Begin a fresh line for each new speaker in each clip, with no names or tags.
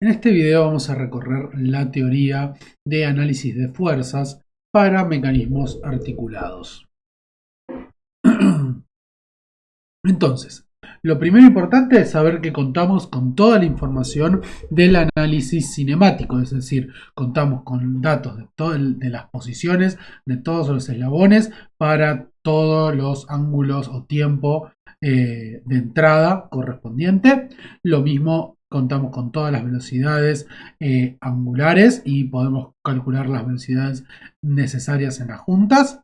En este video vamos a recorrer la teoría de análisis de fuerzas para mecanismos articulados. Entonces, lo primero importante es saber que contamos con toda la información del análisis cinemático, es decir, contamos con datos de las posiciones de todos los eslabones para todos los ángulos o tiempo de entrada correspondiente. Lo mismo contamos con todas las velocidades angulares y podemos calcular las velocidades necesarias en las juntas.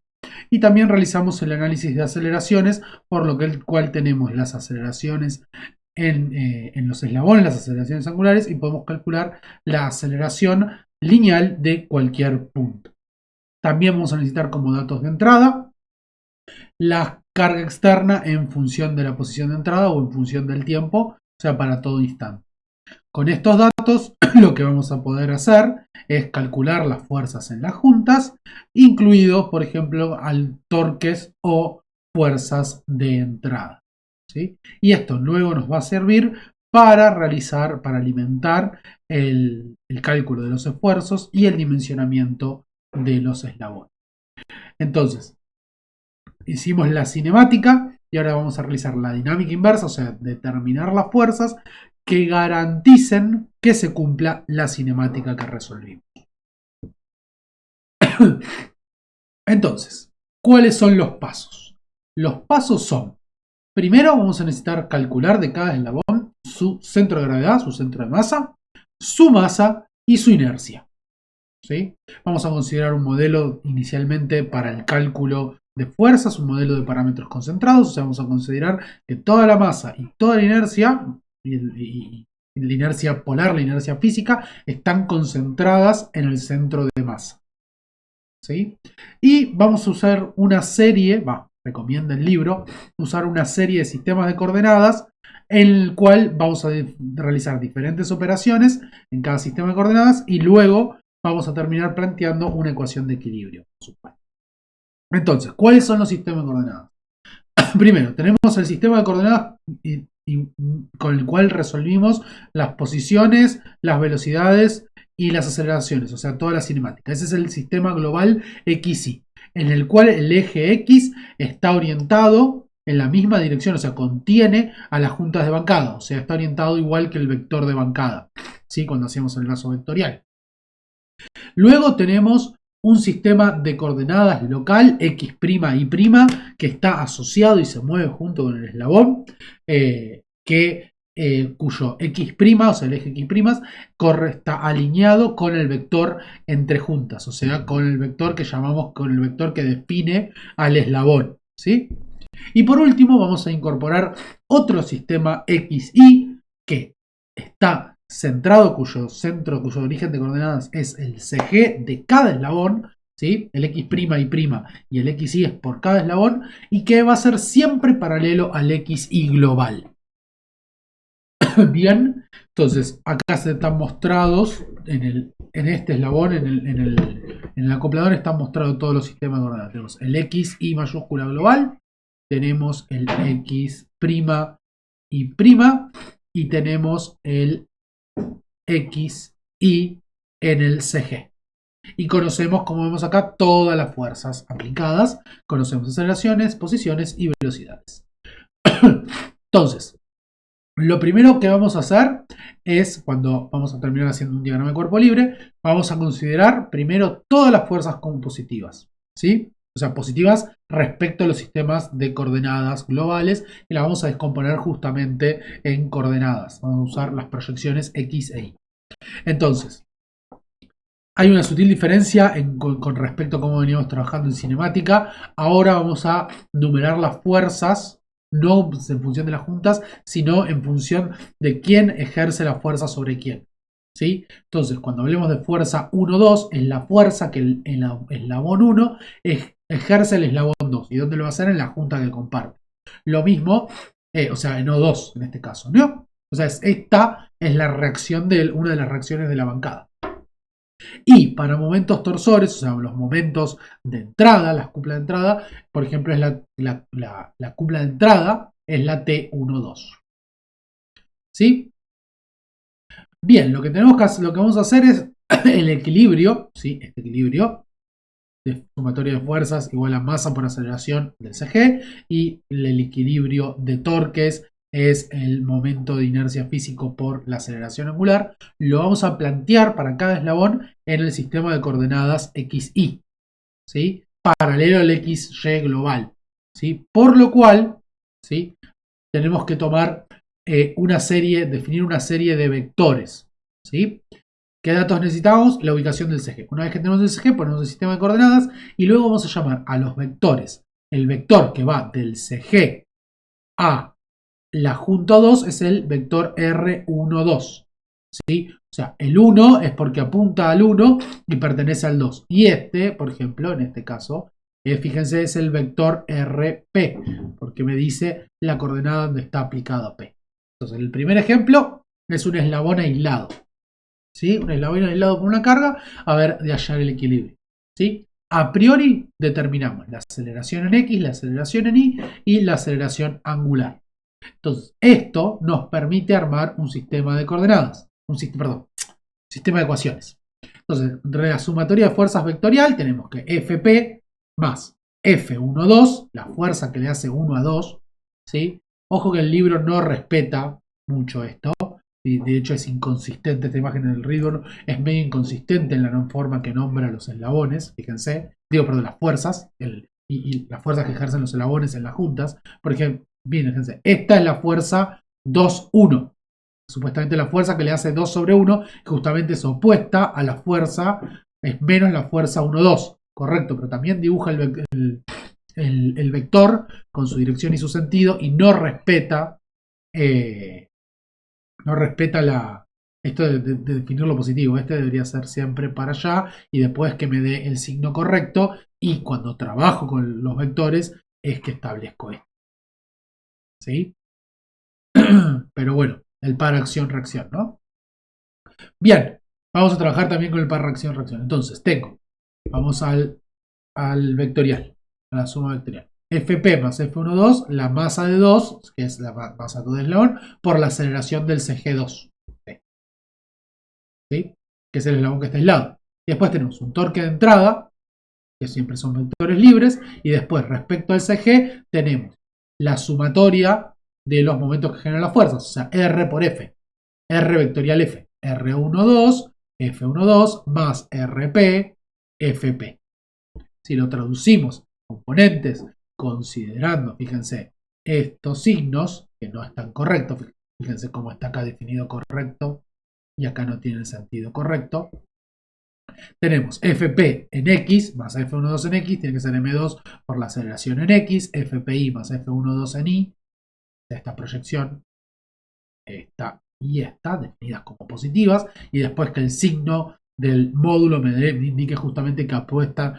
Y también realizamos el análisis de aceleraciones, por lo que el cual tenemos las aceleraciones en los eslabones, las aceleraciones angulares, y podemos calcular la aceleración lineal de cualquier punto. También vamos a necesitar como datos de entrada la carga externa en función de la posición de entrada o en función del tiempo, o sea, para todo instante. Con estos datos lo que vamos a poder hacer es calcular las fuerzas en las juntas, incluidos, por ejemplo, al torques o fuerzas de entrada. ¿Sí? Y esto luego nos va a servir para alimentar el cálculo de los esfuerzos y el dimensionamiento de los eslabones. Entonces, hicimos la cinemática y ahora vamos a realizar la dinámica inversa, o sea, determinar las fuerzas que garanticen que se cumpla la cinemática que resolvimos. Entonces, ¿cuáles son los pasos? Los pasos son, primero vamos a necesitar calcular de cada eslabón su centro de gravedad, su centro de masa, su masa y su inercia. ¿Sí? Vamos a considerar un modelo inicialmente para el cálculo de fuerzas, un modelo de parámetros concentrados, o sea, vamos a considerar que toda la masa y toda la inercia, y la inercia polar, la inercia física, están concentradas en el centro de masa. ¿Sí? Y vamos a usar una serie, recomienda el libro, usar una serie de sistemas de coordenadas en el cual vamos a realizar diferentes operaciones en cada sistema de coordenadas y luego vamos a terminar planteando una ecuación de equilibrio. Entonces, ¿cuáles son los sistemas de coordenadas? Primero, tenemos el sistema de coordenadas con el cual resolvimos las posiciones, las velocidades y las aceleraciones, o sea, toda la cinemática. Ese es el sistema global XY, en el cual el eje X está orientado en la misma dirección, o sea, contiene a las juntas de bancada, o sea, está orientado igual que el vector de bancada, ¿sí? Cuando hacíamos el brazo vectorial. Luego tenemos un sistema de coordenadas local X' y', que está asociado y se mueve junto con el eslabón, cuyo X', o sea el eje X', está alineado con el vector entre juntas, o sea, con el vector que llamamos, con el vector que define al eslabón, ¿sí? Y por último vamos a incorporar otro sistema XY que está centrado, cuyo origen de coordenadas es el CG de cada eslabón, ¿sí? El X' y el XY es por cada eslabón, y que va a ser siempre paralelo al XY global. Bien, entonces acá se están mostrados en este eslabón, en el acoplador están mostrados todos los sistemas de coordenadas. Tenemos el XY mayúscula global, tenemos el X' y tenemos el XY en el CG. Y conocemos, como vemos acá, todas las fuerzas aplicadas. Conocemos aceleraciones, posiciones y velocidades. Entonces, lo primero que vamos a hacer es, cuando vamos a terminar haciendo un diagrama de cuerpo libre, vamos a considerar primero todas las fuerzas como positivas, ¿sí? O sea, positivas respecto a los sistemas de coordenadas globales, y las vamos a descomponer justamente en coordenadas. Vamos a usar las proyecciones X e Y. Entonces, hay una sutil diferencia con respecto a cómo veníamos trabajando en cinemática. Ahora vamos a numerar las fuerzas, no en función de las juntas, sino en función de quién ejerce la fuerza sobre quién. ¿Sí? Entonces, cuando hablemos de fuerza 1-2, es la fuerza que el eslabón 1 ejerce el eslabón 2. ¿Y dónde lo va a hacer? En la junta que comparte. Lo mismo, o sea, en O2 en este caso, ¿no? O sea, esta es la reacción una de las reacciones de la bancada. Y para momentos torsores, o sea, los momentos de entrada, las cuplas de entrada, por ejemplo, es la cupla de entrada es la T12. ¿Sí? Bien, lo que vamos a hacer es el equilibrio, ¿sí? Este equilibrio de sumatoria de fuerzas igual a masa por aceleración del CG, y el equilibrio de torques es el momento de inercia físico por la aceleración angular. Lo vamos a plantear para cada eslabón en el sistema de coordenadas XY, ¿sí? Paralelo al XY global, ¿sí? Por lo cual, ¿sí? Tenemos que tomar definir una serie de vectores, ¿sí? ¿Qué datos necesitamos? La ubicación del CG. Una vez que tenemos el CG, ponemos el sistema de coordenadas y luego vamos a llamar a los vectores. El vector que va del CG a la junto 2 es el vector R12. ¿Sí? O sea, el 1 es porque apunta al 1 y pertenece al 2. Y este, por ejemplo, en este caso, fíjense, es el vector RP, porque me dice la coordenada donde está aplicado P. Entonces, el primer ejemplo es un eslabón aislado. ¿Sí? Un eslabón aislado por una carga, a ver de hallar el equilibrio. ¿Sí? A priori determinamos la aceleración en X, la aceleración en Y y la aceleración angular. Entonces, esto nos permite armar un sistema de coordenadas, sistema de ecuaciones. Entonces, entre la sumatoria de fuerzas vectorial tenemos que Fp más F12, la fuerza que le hace 1 a 2, ¿sí? Ojo que el libro no respeta mucho esto, y de hecho es inconsistente, esta imagen del Riddle es medio inconsistente en la forma que nombra los eslabones, fíjense, las fuerzas, y las fuerzas que ejercen los eslabones en las juntas. Por ejemplo, bien, fíjense, esta es la fuerza 2-1. Supuestamente la fuerza que le hace 2 sobre 1, que justamente es opuesta a la fuerza, es menos la fuerza 1-2. Correcto, pero también dibuja el vector con su dirección y su sentido y no respeta esto de definir lo positivo. Este debería ser siempre para allá y después que me dé el signo correcto, y cuando trabajo con los vectores es que establezco esto. ¿Sí? Pero bueno, el par acción-reacción, ¿no? Bien, vamos a trabajar también con el par reacción-reacción. Entonces, vamos al vectorial, a la suma vectorial. Fp más F12, la masa de 2, que es la masa de eslabón, por la aceleración del CG2. ¿Sí? Que es el eslabón que está aislado. Y después tenemos un torque de entrada, que siempre son vectores libres, y después respecto al CG tenemos la sumatoria de los momentos que generan las fuerzas, o sea, R por F, R vectorial F, R12, F12 más RP, FP. Si lo traducimos componentes considerando, fíjense, estos signos, que no están correctos, fíjense cómo está acá definido correcto y acá no tiene el sentido correcto. Tenemos Fp en X más F12 en X, tiene que ser M2 por la aceleración en X, Fpi más F12 en Y, esta proyección, esta y esta, definidas como positivas, y después que el signo del módulo me indique justamente que apunta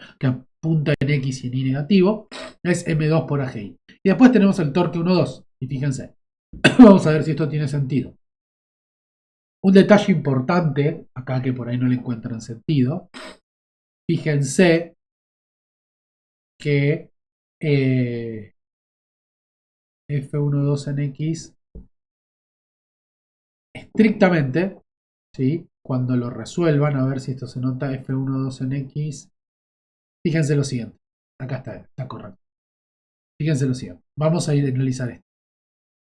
en X y en Y negativo, es M2 por AGI. Y después tenemos el torque 1,2, y fíjense, vamos a ver si esto tiene sentido. Un detalle importante, acá que por ahí no le encuentran sentido, fíjense que F12 en X estrictamente, ¿sí? Cuando lo resuelvan, a ver si esto se nota, F12 en X, fíjense lo siguiente, acá está correcto. Fíjense lo siguiente, vamos a ir a analizar esto,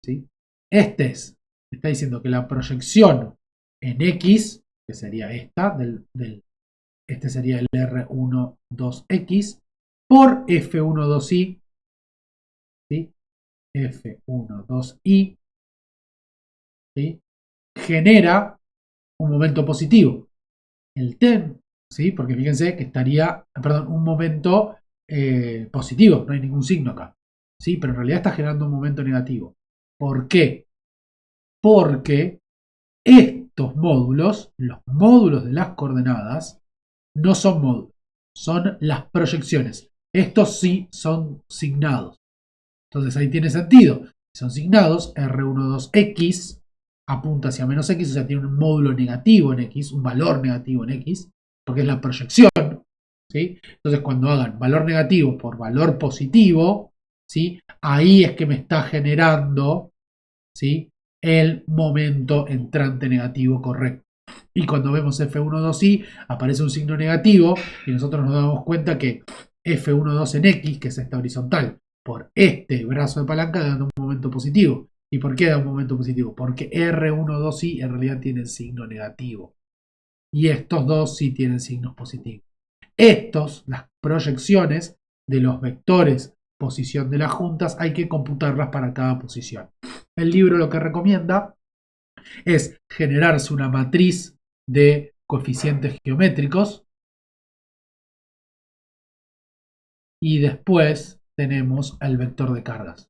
¿sí? Está diciendo que la proyección en X, que sería esta, este sería el R12X, por F12Y, ¿sí? F12Y, ¿sí? Genera un momento positivo. El TEM, ¿sí? Porque fíjense que estaría, un momento positivo, no hay ningún signo acá, ¿sí? Pero en realidad está generando un momento negativo. ¿Por qué? Porque estos módulos, los módulos de las coordenadas, no son módulos, son las proyecciones. Estos sí son signados. Entonces ahí tiene sentido. Son signados, R12X apunta hacia menos X, o sea, tiene un módulo negativo en X, un valor negativo en X, porque es la proyección, ¿sí? Entonces cuando hagan valor negativo por valor positivo, ¿sí? Ahí es que me está generando, ¿sí? El momento entrante negativo correcto. Y cuando vemos F12i aparece un signo negativo y nosotros nos damos cuenta que F12 en X, que es esta horizontal, por este brazo de palanca da un momento positivo. ¿Y por qué da un momento positivo? Porque R12i en realidad tiene signo negativo. Y estos dos sí tienen signos positivos. Las proyecciones de los vectores posición de las juntas, hay que computarlas para cada posición. El libro lo que recomienda es generarse una matriz de coeficientes geométricos y después tenemos el vector de cargas.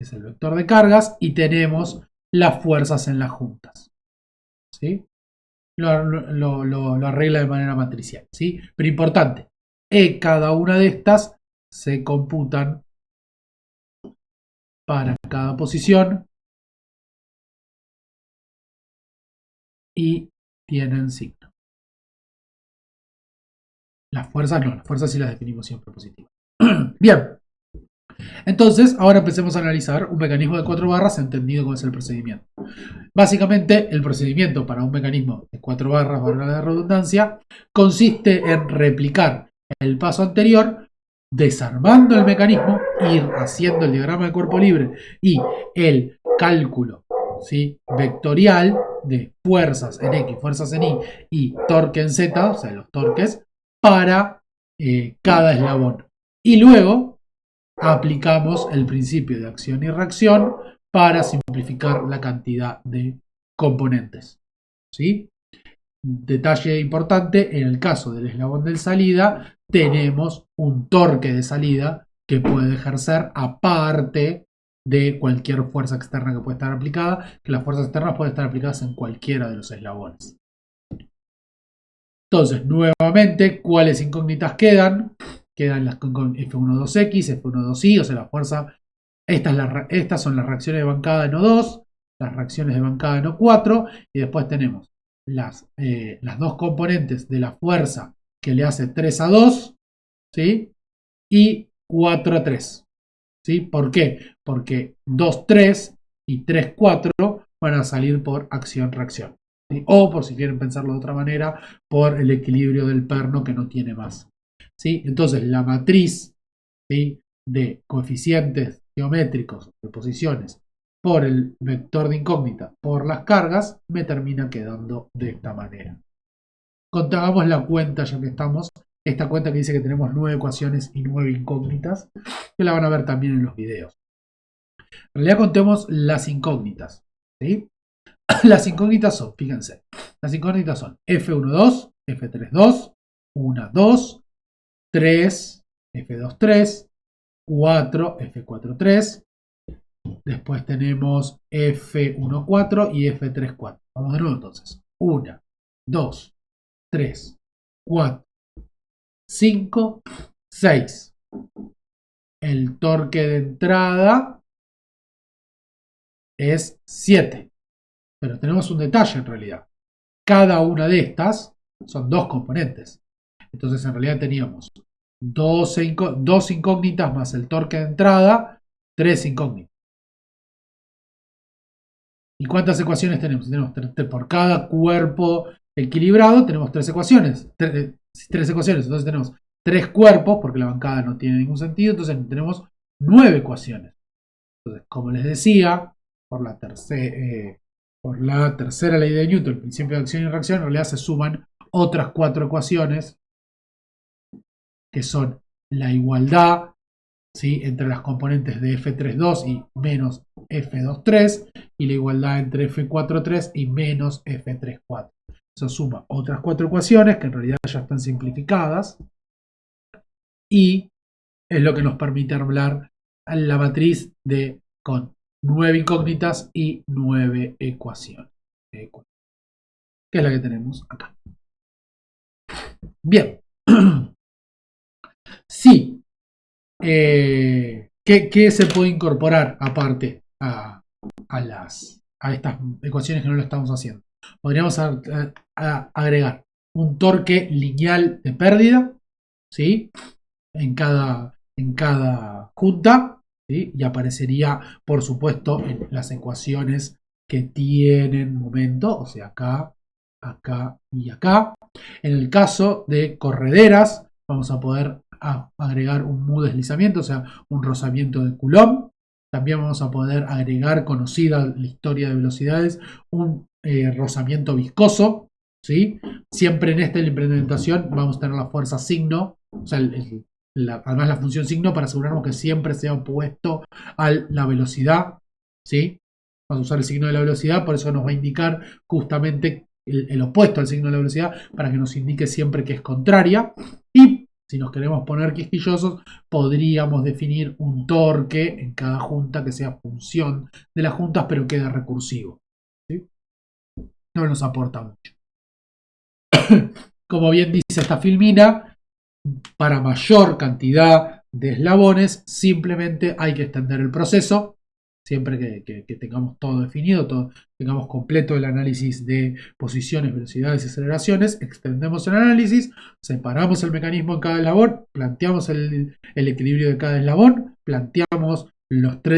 Es el vector de cargas y tenemos las fuerzas en las juntas. ¿Sí? Lo arregla de manera matricial. ¿Sí? Pero importante, cada una de estas se computan para cada posición y tienen signo. Las fuerzas no, las fuerzas sí las definimos siempre positivas. Bien, entonces ahora empecemos a analizar un mecanismo de 4 barras entendido como es el procedimiento. Básicamente el procedimiento para un mecanismo de 4 barras, valga la redundancia, consiste en replicar el paso anterior, desarmando el mecanismo, ir haciendo el diagrama de cuerpo libre y el cálculo, ¿sí?, vectorial de fuerzas en X, fuerzas en Y y torque en Z, o sea, los torques, para cada eslabón. Y luego aplicamos el principio de acción y reacción para simplificar la cantidad de componentes. ¿Sí? Detalle importante, en el caso del eslabón de salida, tenemos un torque de salida que puede ejercer aparte de cualquier fuerza externa que puede estar aplicada, que las fuerzas externas pueden estar aplicadas en cualquiera de los eslabones. Entonces, nuevamente, ¿cuáles incógnitas quedan? Quedan las con F12X, F12I, o sea, la fuerza. Estas son las reacciones de bancada en O2, las reacciones de bancada en O4, y después tenemos las dos componentes de la fuerza que le hace 3 a 2, ¿sí? Y 4 a 3. ¿Sí? ¿Por qué? Porque 2, 3 y 3, 4 van a salir por acción-reacción. ¿Sí? O, por si quieren pensarlo de otra manera, por el equilibrio del perno que no tiene más. ¿Sí? Entonces, la matriz, ¿sí?, de coeficientes geométricos de posiciones por el vector de incógnita por las cargas me termina quedando de esta manera. Hagamos la cuenta ya que estamos. Esta cuenta que dice que tenemos 9 ecuaciones y 9 incógnitas, que la van a ver también en los videos. En realidad contemos las incógnitas. ¿Sí? Las incógnitas son, fíjense, las incógnitas son F12, F32, 1, 2, 3, F23, 4, F43. Después tenemos F14 y F34. Vamos de nuevo entonces. 1, 2, 3, 4, 5, 6. El torque de entrada es 7. Pero tenemos un detalle en realidad. Cada una de estas son dos componentes. Entonces en realidad teníamos dos incógnitas más el torque de entrada, 3 incógnitas. ¿Y cuántas ecuaciones tenemos? Tenemos por cada cuerpo equilibrado tenemos 3 ecuaciones. 3 ecuaciones. Entonces tenemos 3 cuerpos, porque la bancada no tiene ningún sentido. Entonces tenemos 9 ecuaciones. Entonces, como les decía, por la tercera ley de Newton, el principio de acción y reacción, en realidad se suman otras 4 ecuaciones, que son la igualdad, ¿sí?, entre las componentes de F32 y menos F23, y la igualdad entre F43 y menos F34. Eso suma otras 4 ecuaciones que en realidad ya están simplificadas y es lo que nos permite hablar la matriz con 9 incógnitas y 9 ecuaciones, que es la que tenemos acá. Bien. Sí. ¿Qué se puede incorporar aparte a estas ecuaciones que no lo estamos haciendo? Podríamos agregar un torque lineal de pérdida, ¿sí?, en cada junta, ¿sí?, y aparecería, por supuesto, en las ecuaciones que tienen momento, o sea, acá, acá y acá. En el caso de correderas, vamos a poder agregar un mu deslizamiento, o sea, un rozamiento de Coulomb. También vamos a poder agregar, conocida la historia de velocidades, un rozamiento viscoso, ¿sí? Siempre en esta implementación vamos a tener la fuerza signo, o sea, además la función signo para asegurarnos que siempre sea opuesto a la velocidad, ¿sí? Vamos a usar el signo de la velocidad, por eso nos va a indicar justamente el opuesto al signo de la velocidad, para que nos indique siempre que es contraria. Y si nos queremos poner quisquillosos, podríamos definir un torque en cada junta que sea función de las juntas, pero quede recursivo, ¿sí? No nos aporta mucho. Como bien dice esta filmina, para mayor cantidad de eslabones, simplemente hay que extender el proceso. Siempre que tengamos todo definido, tengamos completo el análisis de posiciones, velocidades y aceleraciones, extendemos el análisis, separamos el mecanismo en cada eslabón, planteamos el equilibrio de cada eslabón, planteamos el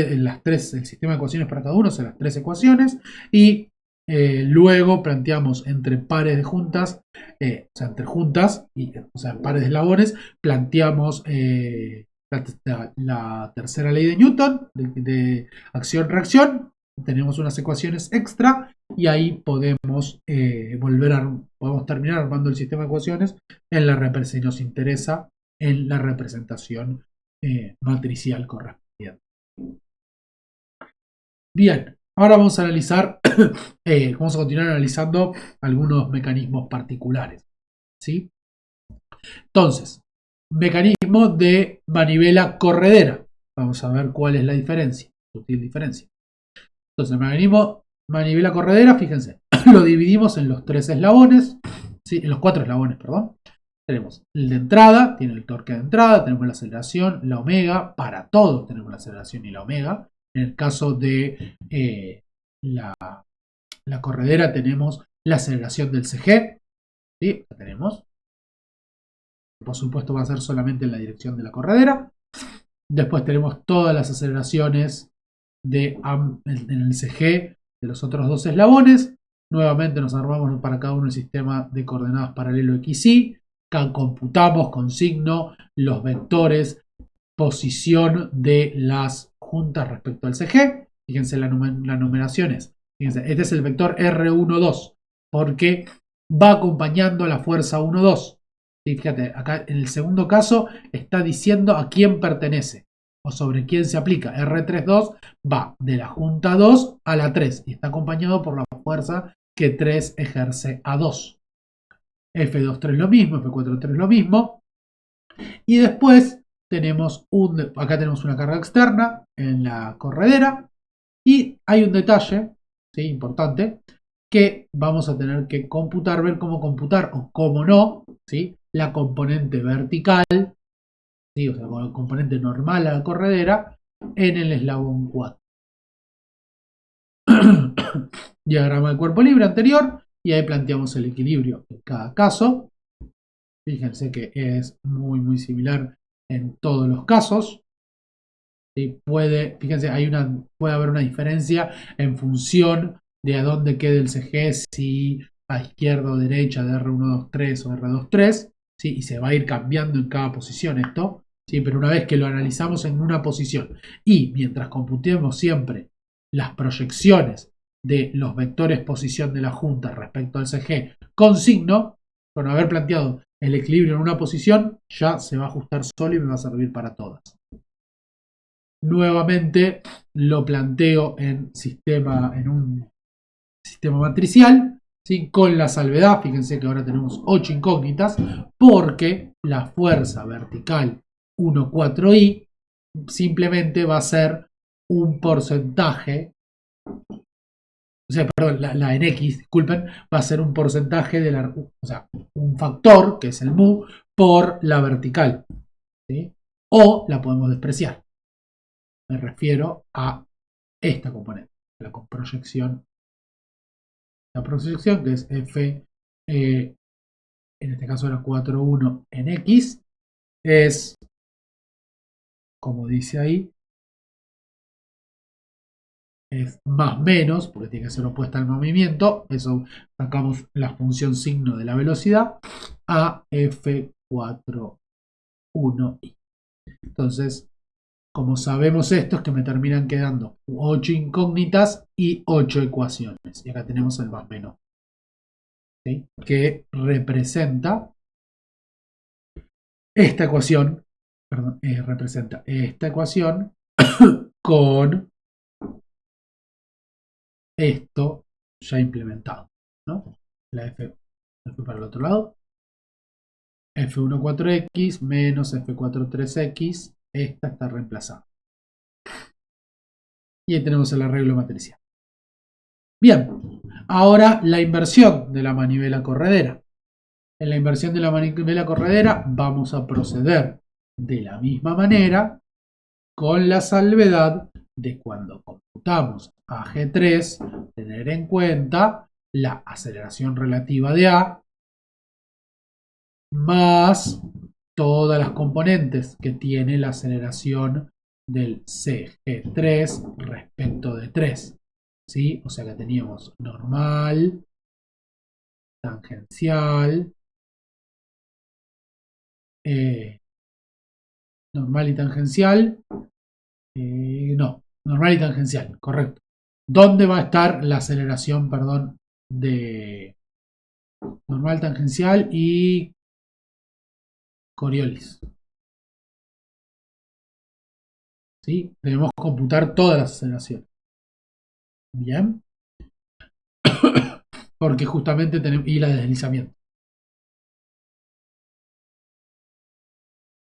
sistema de ecuaciones para cada uno, o sea, las tres ecuaciones, y luego planteamos entre pares de juntas, o sea, entre juntas, o sea, pares de eslabones, planteamos la tercera ley de Newton, de acción-reacción. Tenemos unas ecuaciones extra y ahí podemos podemos terminar armando el sistema de ecuaciones en la si nos interesa en la representación matricial correspondiente. Bien, ahora vamos a analizar, vamos a continuar analizando algunos mecanismos particulares, ¿sí? Entonces, mecanismo de manivela corredera. Vamos a ver cuál es la diferencia, sutil diferencia. Entonces, el mecanismo manivela corredera, fíjense, lo dividimos en los tres eslabones, ¿sí? En los cuatro eslabones, perdón. Tenemos el de entrada, tiene el torque de entrada, tenemos la aceleración, la omega, para todos tenemos la aceleración y la omega. En el caso de la corredera tenemos la aceleración del CG, ¿sí? La tenemos. Por supuesto va a ser solamente en la dirección de la corredera. Después tenemos todas las aceleraciones en el CG de los otros dos eslabones. Nuevamente nos armamos para cada uno el sistema de coordenadas paralelo XY. Computamos con signo los vectores posición de las juntas respecto al CG. Fíjense las numeraciones. Fíjense, este es el vector R12 porque va acompañando a la fuerza 1,2. ¿Sí? Fíjate, acá en el segundo caso está diciendo a quién pertenece o sobre quién se aplica. R32 va de la junta 2 a la 3 y está acompañado por la fuerza que 3 ejerce a 2. F23 lo mismo, F43 lo mismo. Y después tenemos acá tenemos una carga externa en la corredera y hay un detalle, ¿sí? Importante, que vamos a tener que computar, ver cómo computar o cómo no, ¿sí? La componente vertical, ¿sí? O sea, la componente normal a la corredera en el eslabón 4. Diagrama de cuerpo libre anterior y ahí planteamos el equilibrio en cada caso. Fíjense que es muy similar en todos los casos. ¿Sí? Fíjense, puede haber una diferencia en función de a dónde quede el CG, si a izquierda o derecha de R123 o R23, ¿sí? Y se va a ir cambiando en cada posición esto, ¿sí? Pero una vez que lo analizamos en una posición y mientras computemos siempre las proyecciones de los vectores posición de la junta respecto al CG con signo, con haber planteado el equilibrio en una posición, ya se va a ajustar solo y me va a servir para todas. Nuevamente lo planteo en un sistema matricial, ¿sí? Con la salvedad, fíjense que ahora tenemos 8 incógnitas, porque la fuerza vertical 1,4i simplemente va a ser un porcentaje, o sea, perdón, la en X, disculpen, va a ser un porcentaje o sea, un factor, que es el mu, por la vertical, ¿sí? O la podemos despreciar. Me refiero a esta componente, la proyección. La proyección que es F, en este caso era 4,1 en X, es, como dice ahí, es más menos, porque tiene que ser opuesta al movimiento. Eso sacamos la función signo de la velocidad a F4, 1i. Entonces, como sabemos esto, es que me terminan quedando 8 incógnitas y 8 ecuaciones. Y acá tenemos el más menos, ¿sí? Que representa esta ecuación, perdón, representa esta ecuación con esto ya implementado, ¿no? La F, F para el otro lado, F14X menos F43X, esta está reemplazada. Y ahí tenemos el arreglo matricial. Bien, ahora la inversión de la manivela corredera. En la inversión de la manivela corredera vamos a proceder de la misma manera, con la salvedad de cuando computamos a G3, tener en cuenta la aceleración relativa de A más todas las componentes que tiene la aceleración del CG3 respecto de 3. ¿Sí? O sea que teníamos normal, tangencial, normal y tangencial, no, normal y tangencial, correcto. ¿Dónde va a estar la aceleración, perdón, de normal, tangencial y Coriolis? ¿Sí? Debemos computar todas las aceleraciones. Bien. Porque justamente tenemos. Y la de deslizamiento.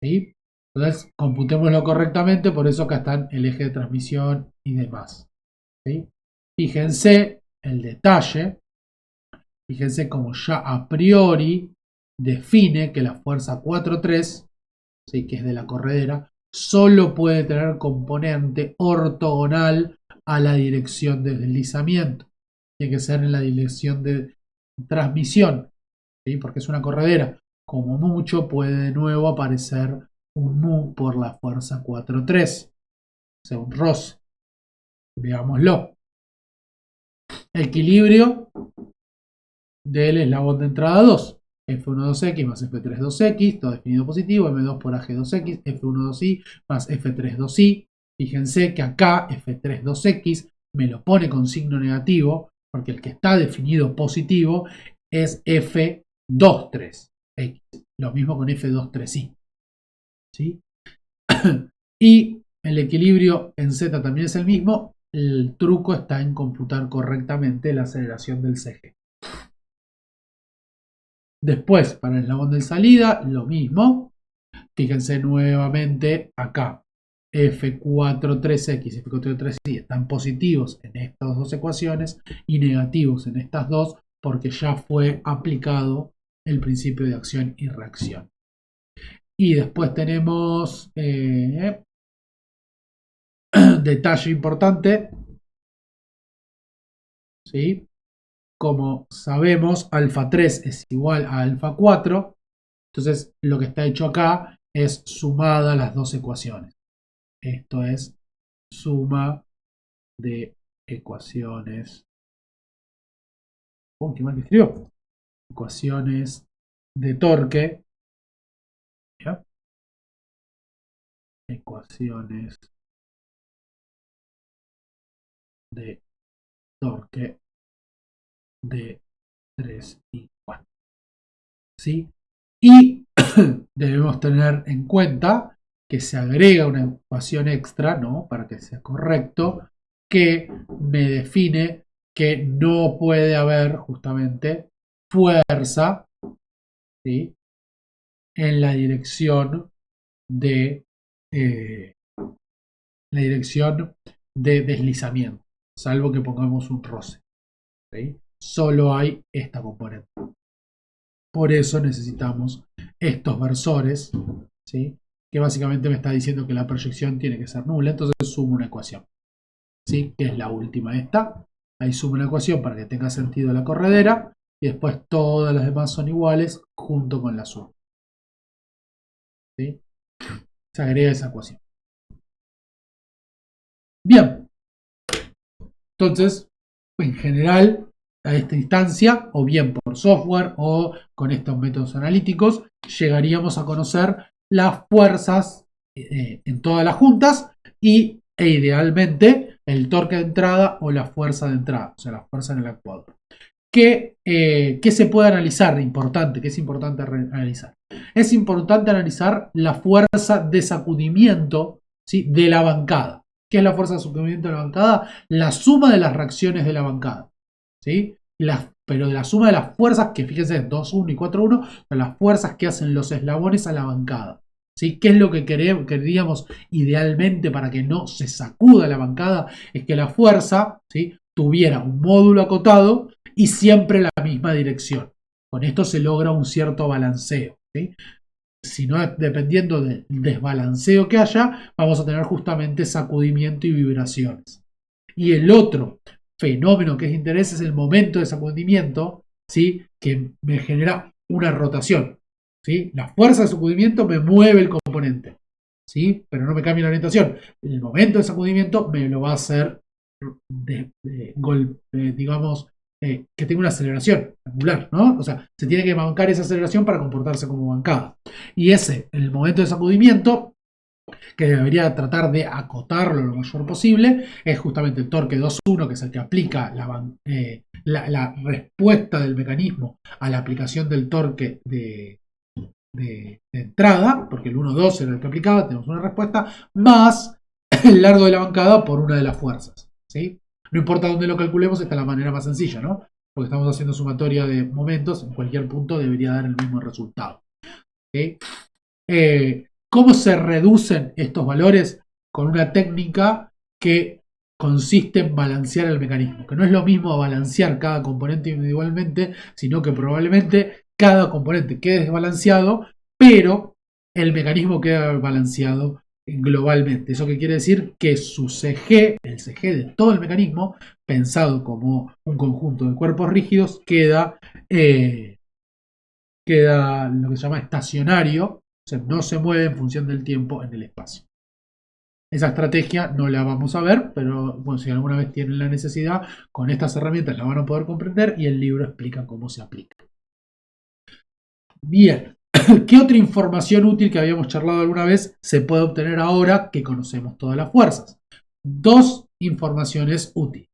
¿Sí? Entonces, computémoslo correctamente, por eso acá están el eje de transmisión y demás. ¿Sí? Fíjense el detalle. Fíjense como ya a priori define que la fuerza 4-3, ¿sí? Que es de la corredera, solo puede tener componente ortogonal a la dirección de deslizamiento. Tiene que ser en la dirección de transmisión, ¿sí? Porque es una corredera. Como mucho puede de nuevo aparecer un mu por la fuerza 4-3, según Ross. Veámoslo. Equilibrio del eslabón de entrada 2. F12X más F32X, todo definido positivo, M2 por AG2X, F12I más F32I. Fíjense que acá F32X me lo pone con signo negativo, porque el que está definido positivo es F23X. Lo mismo con F23I. ¿Sí? Y el equilibrio en Z también es el mismo. El truco está en computar correctamente la aceleración del CG. Después, para el eslabón de salida, lo mismo. Fíjense nuevamente acá. F43X y F43Y están positivos en estas dos ecuaciones y negativos en estas dos porque ya fue aplicado el principio de acción y reacción. Y después tenemos detalle importante, ¿sí? Como sabemos, alfa 3 es igual a alfa 4, entonces lo que está hecho acá es sumada las dos ecuaciones. Esto es suma de ecuaciones. ¿Qué mal que escribió? Ecuaciones de torque. ¿Ya? Ecuaciones de torque de 3 y 4. ¿Sí? Y debemos tener en cuenta que se agrega una ecuación extra, ¿no? Para que sea correcto, que me define que no puede haber justamente fuerza, ¿sí? En la dirección de deslizamiento, salvo que pongamos un roce. ¿Sí? Solo hay esta componente. Por eso necesitamos estos versores, ¿sí? Que básicamente me está diciendo que la proyección tiene que ser nula, entonces sumo una ecuación, ¿sí? Que es la última esta. Ahí sumo una ecuación para que tenga sentido la corredera y después todas las demás son iguales junto con la suma. ¿Sí? Se agrega esa ecuación. Bien, Entonces, en general, a esta instancia, o bien por software o con estos métodos analíticos, llegaríamos a conocer las fuerzas en todas las juntas e idealmente el torque de entrada o la fuerza de entrada, o sea, la fuerza en el actuador. ¿Qué se puede analizar de importante? ¿Qué es importante analizar? Es importante analizar la fuerza de sacudimiento, ¿sí?, de la bancada. ¿Qué es la fuerza de sacudimiento de la bancada? La suma de las reacciones de la bancada, ¿sí? Pero de la suma de las fuerzas, que fíjense, 2-1 y 4-1, son las fuerzas que hacen los eslabones a la bancada. ¿Sí? ¿Qué es lo que queríamos idealmente para que no se sacuda la bancada? Es que la fuerza, ¿sí?, tuviera un módulo acotado y siempre la misma dirección. Con esto se logra un cierto balanceo, ¿sí? Si no, dependiendo del desbalanceo que haya, vamos a tener justamente sacudimiento y vibraciones. Y el otro fenómeno que es de interés es el momento de sacudimiento, ¿sí?, que me genera una rotación, ¿sí? La fuerza de sacudimiento me mueve el componente, ¿sí?, pero no me cambia la orientación. El momento de sacudimiento me lo va a hacer digamos, que tenga una aceleración angular, ¿no? O sea, se tiene que bancar esa aceleración para comportarse como bancada. Y el momento de sacudimiento, que debería tratar de acotarlo lo mayor posible, es justamente el torque 2-1, que es el que aplica la respuesta del mecanismo a la aplicación del torque de entrada, porque el 1-2 era el que aplicaba, tenemos una respuesta, más el largo de la bancada por una de las fuerzas, ¿sí? No importa dónde lo calculemos, esta es la manera más sencilla, ¿no? Porque estamos haciendo sumatoria de momentos, en cualquier punto debería dar el mismo resultado, ¿sí? ¿Cómo se reducen estos valores? Con una técnica que consiste en balancear el mecanismo, que no es lo mismo balancear cada componente individualmente, sino que probablemente cada componente quede desbalanceado, pero el mecanismo queda balanceado globalmente. ¿Eso qué quiere decir? Que su CG, el CG de todo el mecanismo, pensado como un conjunto de cuerpos rígidos, queda lo que se llama estacionario, o sea, no se mueve en función del tiempo en el espacio. Esa estrategia no la vamos a ver, pero bueno, si alguna vez tienen la necesidad, con estas herramientas la van a poder comprender y el libro explica cómo se aplica. Bien, ¿qué otra información útil que habíamos charlado alguna vez se puede obtener ahora que conocemos todas las fuerzas? Dos informaciones útiles.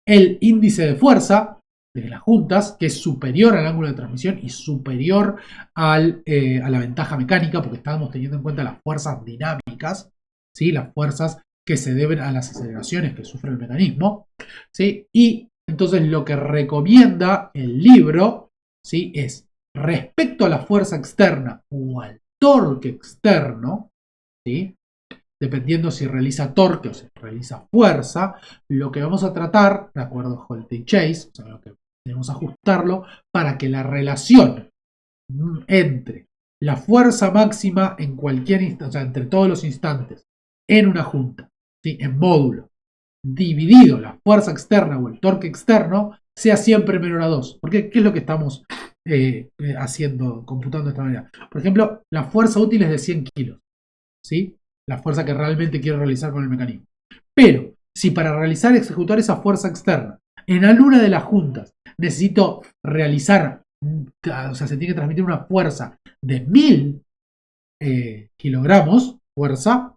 El índice de fuerza de las juntas, que es superior al ángulo de transmisión y superior a la ventaja mecánica, porque estábamos teniendo en cuenta las fuerzas dinámicas, ¿sí?, las fuerzas que se deben a las aceleraciones que sufre el mecanismo, ¿sí? Y entonces lo que recomienda el libro, ¿sí?, es respecto a la fuerza externa o al torque externo, ¿sí?, dependiendo si realiza torque o si realiza fuerza, lo que vamos a tratar, de acuerdo a Holte y Chase, o sea, lo que debemos ajustarlo para que la relación entre la fuerza máxima en cualquier instante, o sea, entre todos los instantes, en una junta, ¿sí?, en módulo, dividido la fuerza externa o el torque externo, sea siempre menor a 2. Porque, ¿qué es lo que estamos haciendo, computando de esta manera? Por ejemplo, la fuerza útil es de 100 kilos, ¿sí?, la fuerza que realmente quiero realizar con el mecanismo. Pero, si para realizar, ejecutar esa fuerza externa, en alguna de las juntas necesito realizar, o sea, se tiene que transmitir una fuerza de 1000 kilogramos, fuerza,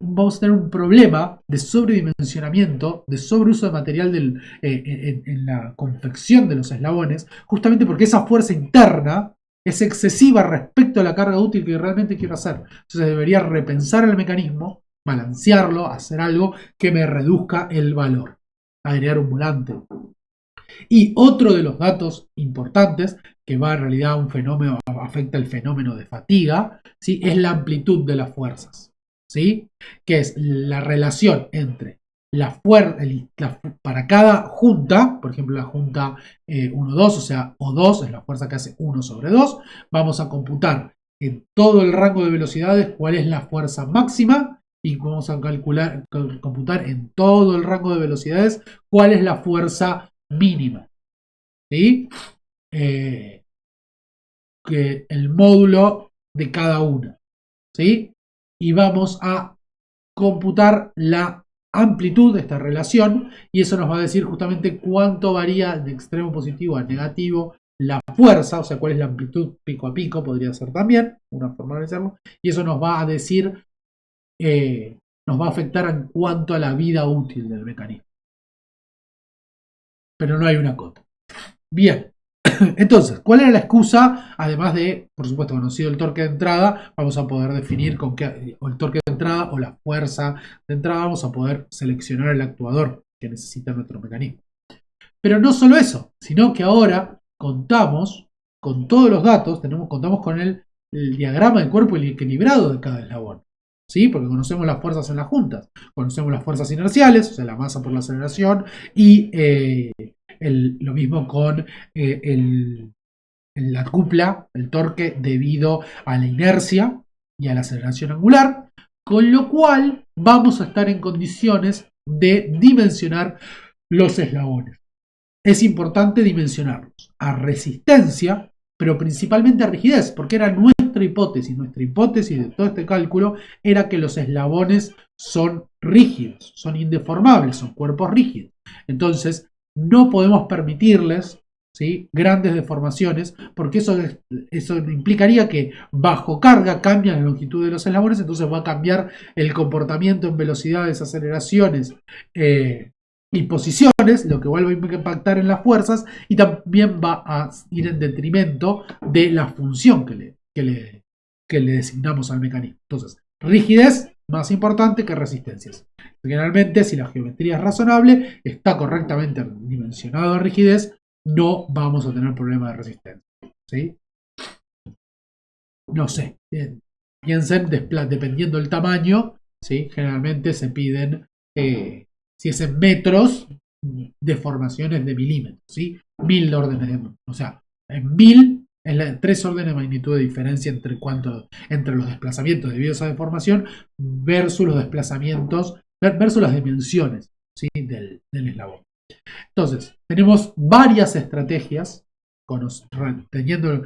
vamos a tener un problema de sobredimensionamiento, de sobreuso de material en la confección de los eslabones, justamente porque esa fuerza interna es excesiva respecto a la carga útil que realmente quiero hacer. Entonces debería repensar el mecanismo, balancearlo, hacer algo que me reduzca el valor, agregar un volante. Y otro de los datos importantes que va en realidad a un fenómeno, afecta el fenómeno de fatiga, ¿sí?, es la amplitud de las fuerzas, ¿sí?, que es la relación entre para cada junta, por ejemplo la junta 1-2, o sea, O2 es la fuerza que hace 1 sobre 2, vamos a computar en todo el rango de velocidades cuál es la fuerza máxima y vamos a computar en todo el rango de velocidades cuál es la fuerza mínima, ¿sí? Que el módulo de cada una, ¿sí? Y vamos a computar la amplitud, esta relación, y eso nos va a decir justamente cuánto varía de extremo positivo a negativo la fuerza, o sea, cuál es la amplitud pico a pico, podría ser también una forma de hacerlo, y eso nos va a decir, nos va a afectar en cuanto a la vida útil del mecanismo. Pero no hay una cota. Bien, entonces, ¿cuál era la excusa? Además de, por supuesto, conocido el torque de entrada, vamos a poder definir con qué, o el torque de entrada o la fuerza de entrada, vamos a poder seleccionar el actuador que necesita nuestro mecanismo. Pero no solo eso, sino que ahora contamos con todos los datos, contamos con el diagrama de cuerpo equilibrado de cada eslabón. ¿Sí? Porque conocemos las fuerzas en las juntas, conocemos las fuerzas inerciales, o sea, la masa por la aceleración, y lo mismo con la cupla, el torque debido a la inercia y a la aceleración angular, con lo cual vamos a estar en condiciones de dimensionar los eslabones. Es importante dimensionarlos a resistencia, pero principalmente a rigidez, porque era nuestra hipótesis. Nuestra hipótesis de todo este cálculo era que los eslabones son rígidos, son indeformables, son cuerpos rígidos. Entonces, no podemos permitirles, ¿sí?, grandes deformaciones, porque eso implicaría que bajo carga cambia la longitud de los eslabones, entonces va a cambiar el comportamiento en velocidades, aceleraciones, y posiciones, lo que vuelve a impactar en las fuerzas y también va a ir en detrimento de la función que le designamos al mecanismo. Entonces, rigidez más importante que resistencias. Generalmente, si la geometría es razonable, está correctamente dimensionado a rigidez, no vamos a tener problema de resistencia. ¿Sí? No sé, piensen, dependiendo del tamaño, ¿sí?, generalmente se piden, si es en metros, deformaciones de milímetros, ¿sí? 1000 órdenes de, o sea, en 1000 es 3 órdenes de magnitud de diferencia entre los desplazamientos debidos a deformación versus los desplazamientos, versus las dimensiones, ¿sí?, del eslabón. Entonces, tenemos varias estrategias, teniendo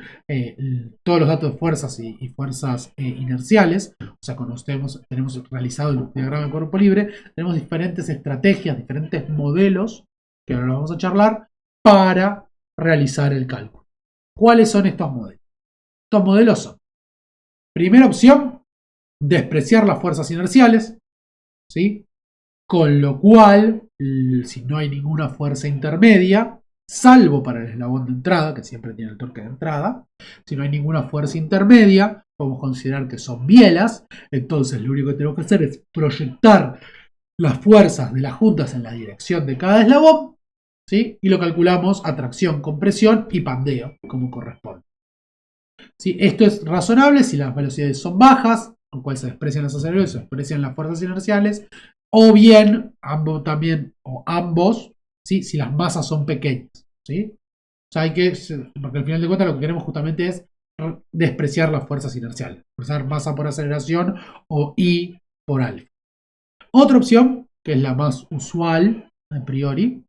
todos los datos de fuerzas y fuerzas inerciales, o sea, tenemos realizado el diagrama de cuerpo libre, tenemos diferentes estrategias, diferentes modelos, que ahora los vamos a charlar, para realizar el cálculo. ¿Cuáles son estos modelos? Estos modelos son, primera opción, despreciar las fuerzas inerciales, ¿sí?, con lo cual, si no hay ninguna fuerza intermedia, salvo para el eslabón de entrada, que siempre tiene el torque de entrada, si no hay ninguna fuerza intermedia, podemos considerar que son bielas, entonces lo único que tenemos que hacer es proyectar las fuerzas de las juntas en la dirección de cada eslabón, ¿sí?, y lo calculamos a tracción, compresión y pandeo, como corresponde. ¿Sí? Esto es razonable si las velocidades son bajas, con lo cual se desprecian las aceleraciones, se desprecian las fuerzas inerciales, o bien ambos, ¿sí?, si las masas son pequeñas, ¿sí? O sea, porque al final de cuentas lo que queremos justamente es despreciar las fuerzas inerciales, despreciar masa por aceleración o I por alfa. Otra opción, que es la más usual a priori,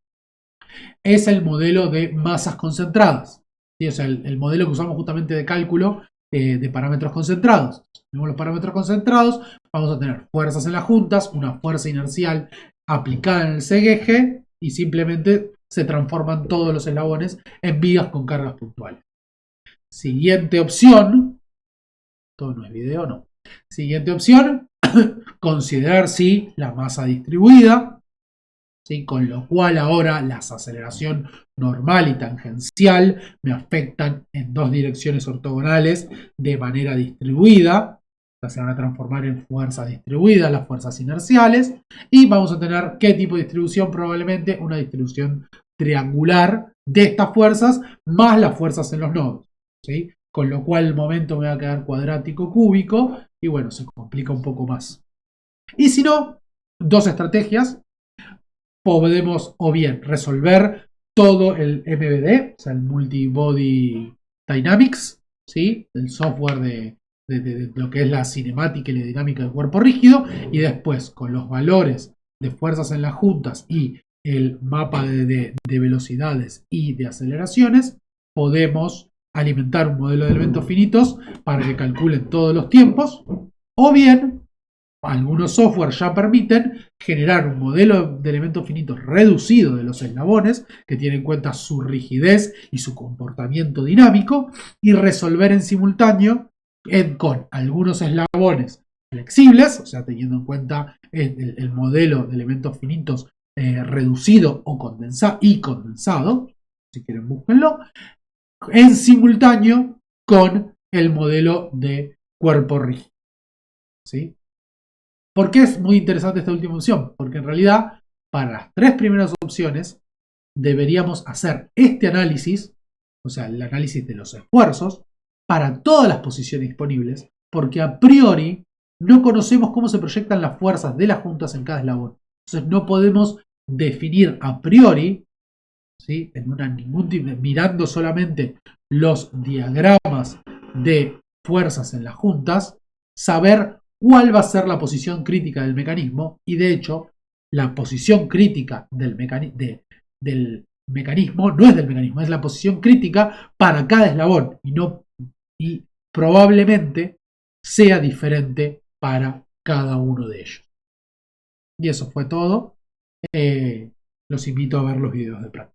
es el modelo de masas concentradas, ¿sí? O sea, el modelo que usamos justamente de cálculo de parámetros concentrados. Tenemos los parámetros concentrados, vamos a tener fuerzas en las juntas, una fuerza inercial aplicada en el segueje y simplemente se transforman todos los eslabones en vigas con cargas puntuales. Siguiente opción, todo no es video, no. Siguiente opción, considerar si la masa distribuida, ¿sí?, con lo cual ahora la aceleración normal y tangencial me afectan en dos direcciones ortogonales de manera distribuida. Se van a transformar en fuerzas distribuidas, las fuerzas inerciales, y vamos a tener ¿qué tipo de distribución? Probablemente una distribución triangular de estas fuerzas más las fuerzas en los nodos, ¿sí?, con lo cual el momento me va a quedar cuadrático cúbico y bueno, se complica un poco más. Y si no, dos estrategias. Podemos o bien resolver todo el MBD, o sea, el Multi-Body Dynamics, ¿sí?, el software de lo que es la cinemática y la dinámica del cuerpo rígido, y después con los valores de fuerzas en las juntas y el mapa de velocidades y de aceleraciones, podemos alimentar un modelo de elementos finitos para que calculen todos los tiempos, o bien algunos software ya permiten generar un modelo de elementos finitos reducido de los eslabones, que tiene en cuenta su rigidez y su comportamiento dinámico, y resolver en simultáneo con algunos eslabones flexibles, o sea, teniendo en cuenta el modelo de elementos finitos reducido o condensado, si quieren búsquenlo, en simultáneo con el modelo de cuerpo rígido. ¿Sí? ¿Por qué es muy interesante esta última opción? Porque en realidad, para las tres primeras opciones, deberíamos hacer este análisis, o sea, el análisis de los esfuerzos, para todas las posiciones disponibles, porque a priori no conocemos cómo se proyectan las fuerzas de las juntas en cada eslabón. Entonces no podemos definir a priori, ¿sí? Mirando solamente los diagramas de fuerzas en las juntas, saber cuál va a ser la posición crítica del mecanismo, y de hecho la posición crítica del mecanismo no es del mecanismo, es la posición crítica para cada eslabón y probablemente sea diferente para cada uno de ellos. Y eso fue todo. Los invito a ver los videos de práctica.